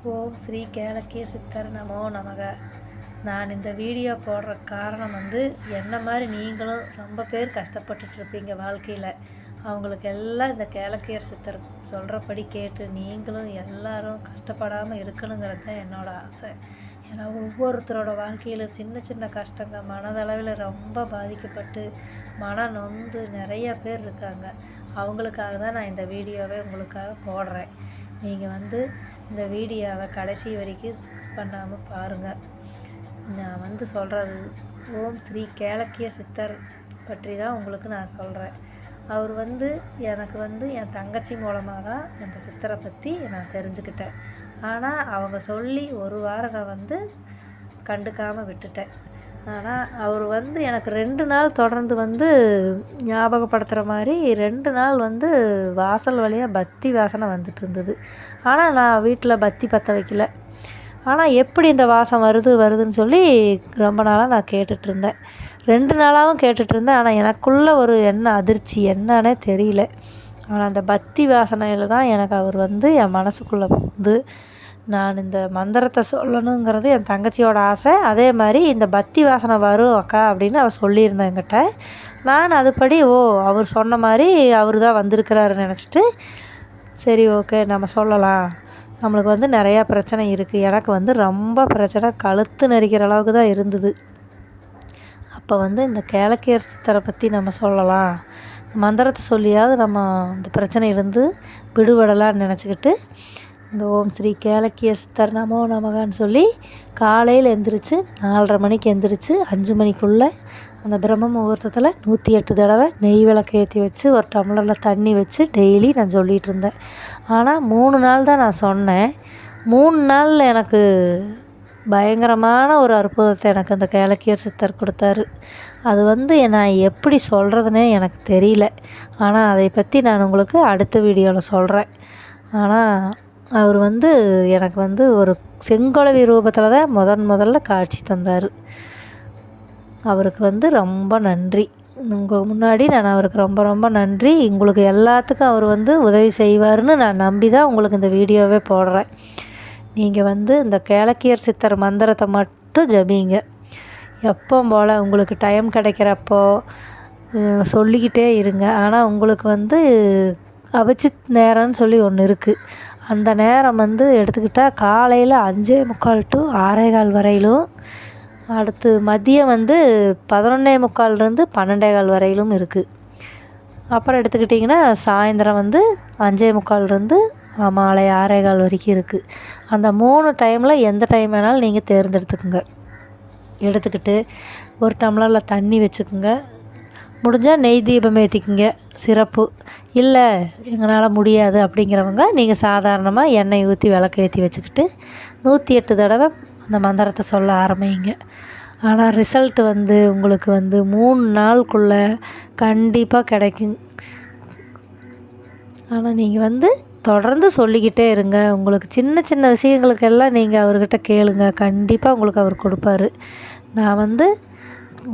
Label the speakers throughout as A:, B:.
A: ஓம் ஸ்ரீ கேளக்கிய சித்தர் நமோ நமக. நான் இந்த வீடியோ போடுற காரணம் என்ன மாதிரி நீங்களும் ரொம்ப பேர் கஷ்டப்பட்டுட்ருப்பீங்க வாழ்க்கையில். அவங்களுக்கு எல்லாம் இந்த கேளக்கியர் சித்தர் சொல்கிறபடி கேட்டு நீங்களும் எல்லாரும் கஷ்டப்படாமல் இருக்கணுங்கிறது தான் என்னோடய ஆசை. ஏன்னா ஒவ்வொருத்தரோட வாழ்க்கையில் சின்ன சின்ன கஷ்டங்கள் மனதளவில் ரொம்ப பாதிக்கப்பட்டு மன நொந்து நிறைய பேர் இருக்காங்க. அவங்களுக்காக தான் நான் இந்த வீடியோவை உங்களுக்காக போடுறேன். நீங்கள் இந்த வீடியோவை கடைசி வரைக்கும் ஸ்கிப் பண்ணாமல் பாருங்கள். நான் சொல்கிறது ஓம் ஸ்ரீ கேளக்கிய சித்தர் பற்றி தான் உங்களுக்கு நான் சொல்கிறேன். அவர் எனக்கு என் தங்கச்சி மூலமாக தான் இந்த சித்தரை பற்றி நான் தெரிஞ்சுக்கிட்டேன். ஆனால் அவங்க சொல்லி ஒரு வாரம் நான் கண்டுக்காமல் விட்டுட்டேன். ஆனால் அவர் எனக்கு 2 நாள் தொடர்ந்து ஞாபகப்படுத்துகிற மாதிரி 2 நாள் வாசல் வழியாக பத்தி வாசனை வந்துட்டு இருந்தது. ஆனால் நான் வீட்டில் பத்தி பற்ற வைக்கல. ஆனால் எப்படி இந்த வாசம் வருதுன்னு சொல்லி ரொம்ப நாளாக நான் கேட்டுட்ருந்தேன். 2 நாளாகவும் கேட்டுட்ருந்தேன். ஆனால் எனக்குள்ளே ஒரு அதிர்ச்சி என்னன்னே தெரியல. ஆனால் அந்த பத்தி வாசனையில் தான் எனக்கு அவர் என் மனசுக்குள்ளே நான் இந்த மந்திரத்தை சொல்லணுங்கிறது என் தங்கச்சியோட ஆசை. அதே மாதிரி இந்த பத்தி வாசனை வரும் அக்கா அப்படின்னு அவர் சொல்லியிருந்தேன் என்கிட்ட. நான் அதுபடி அவர் சொன்ன மாதிரி அவர் தான் வந்திருக்கிறாருன்னு நினச்சிட்டு சரி ஓகே நம்ம சொல்லலாம். நம்மளுக்கு நிறையா பிரச்சனை இருக்குது. எனக்கு ரொம்ப பிரச்சனை கழுத்து நெரிக்கிற அளவுக்கு தான் இருந்தது. அப்போ இந்த கேளக்கியர் சித்தரை பற்றி நம்ம சொல்லலாம், மந்திரத்தை சொல்லியாவது நம்ம இந்த பிரச்சனையிலேருந்து விடுபடலான்னு நினச்சிக்கிட்டு இந்த ஓம் ஸ்ரீ கேளக்கிய சித்தர் நமோ நமகான்னு சொல்லி காலையில் எந்திரிச்சு 4:30 மணிக்கு எந்திரிச்சு 5 மணிக்குள்ளே அந்த பிரம்ம முகூர்த்தத்தில் 108 தடவை நெய் விளக்கு ஏற்றி வச்சு ஒரு டம்ளரில் தண்ணி வச்சு டெய்லி நான் சொல்லிகிட்டு இருந்தேன். ஆனால் 3 நாள் தான் நான் சொன்னேன். 3 நாளில் எனக்கு பயங்கரமான ஒரு அற்புதத்தை எனக்கு அந்த கேளக்கியர் சித்தர் கொடுத்தாரு. அது நான் எப்படி சொல்கிறதுனே எனக்கு தெரியல. ஆனால் அதை பற்றி நான் உங்களுக்கு அடுத்த வீடியோவில் சொல்கிறேன். ஆனால் அவர் எனக்கு ஒரு செங்கொலவி ரூபத்தில் தான் முதல்ல காட்சி தந்தார். அவருக்கு ரொம்ப நன்றி. உங்கள் முன்னாடி நான் அவருக்கு ரொம்ப ரொம்ப நன்றி. உங்களுக்கு எல்லாத்துக்கும் அவர் உதவி செய்வார்னு நான் நம்பி தான் உங்களுக்கு இந்த வீடியோவே போடுறேன். நீங்கள் இந்த கேளக்கியர் சித்தர் மந்திரத்தை மட்டும் ஜபிங்க. எப்போ போல் உங்களுக்கு டைம் கிடைக்கிறப்போ சொல்லிக்கிட்டே இருங்க. ஆனால் உங்களுக்கு அபிஜித் நேரம்னு சொல்லி ஒன்று இருக்குது. அந்த நேரம் எடுத்துக்கிட்டால் காலையில் 5:45 to 6:15 வரையிலும், அடுத்து மதியம் 11:45 12:15 வரையிலும் இருக்குது. அப்புறம் எடுத்துக்கிட்டிங்கன்னா சாயந்தரம் 5:45 மாலை 6:15 வரைக்கும் இருக்குது. அந்த 3 டைமில் எந்த டைம் வேணாலும் நீங்கள் தேர்ந்தெடுத்துக்குங்க. எடுத்துக்கிட்டு ஒரு டம்ளரில் தண்ணி வச்சுக்குங்க. முடிஞ்சால் நெய் தீபம் ஏற்றிக்குங்க. சிறப்பு. இல்லை எங்களால் முடியாது அப்படிங்கிறவங்க நீங்கள் சாதாரணமாக எண்ணெய் ஊற்றி விளக்கு ஏற்றி வச்சுக்கிட்டு 108 தடவை அந்த மந்திரத்தை சொல்ல ஆரம்பிங்க. ஆனால் ரிசல்ட் உங்களுக்கு 3 நாளுக்குள்ளே கண்டிப்பாக கிடைக்கும். ஆனால் நீங்கள் தொடர்ந்து சொல்லிக்கிட்டே இருங்க. உங்களுக்கு சின்ன சின்ன விஷயங்களுக்கெல்லாம் நீங்கள் அவர்கிட்ட கேளுங்க. கண்டிப்பாக உங்களுக்கு அவர் கொடுப்பாரு. நான்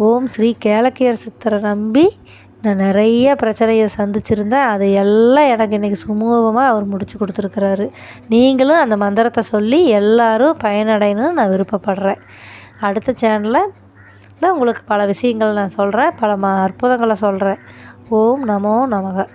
A: ஓம் ஸ்ரீ கேளக்கியர் சித்தரை நம்பி நான் நிறைய பிரச்சனையை சந்திச்சிருந்தேன். அதை எல்லாம் எனக்கு இன்றைக்கி சுமூகமாக அவர் முடித்து கொடுத்துருக்குறாரு. நீங்களும் அந்த மந்திரத்தை சொல்லி எல்லோரும் பயனடையணும்னு நான் விருப்பப்படுறேன். அடுத்த சேனலில் உங்களுக்கு பல விஷயங்கள் நான் சொல்கிறேன், பல அற்புதங்களை சொல்கிறேன். ஓம் நமோ நமக.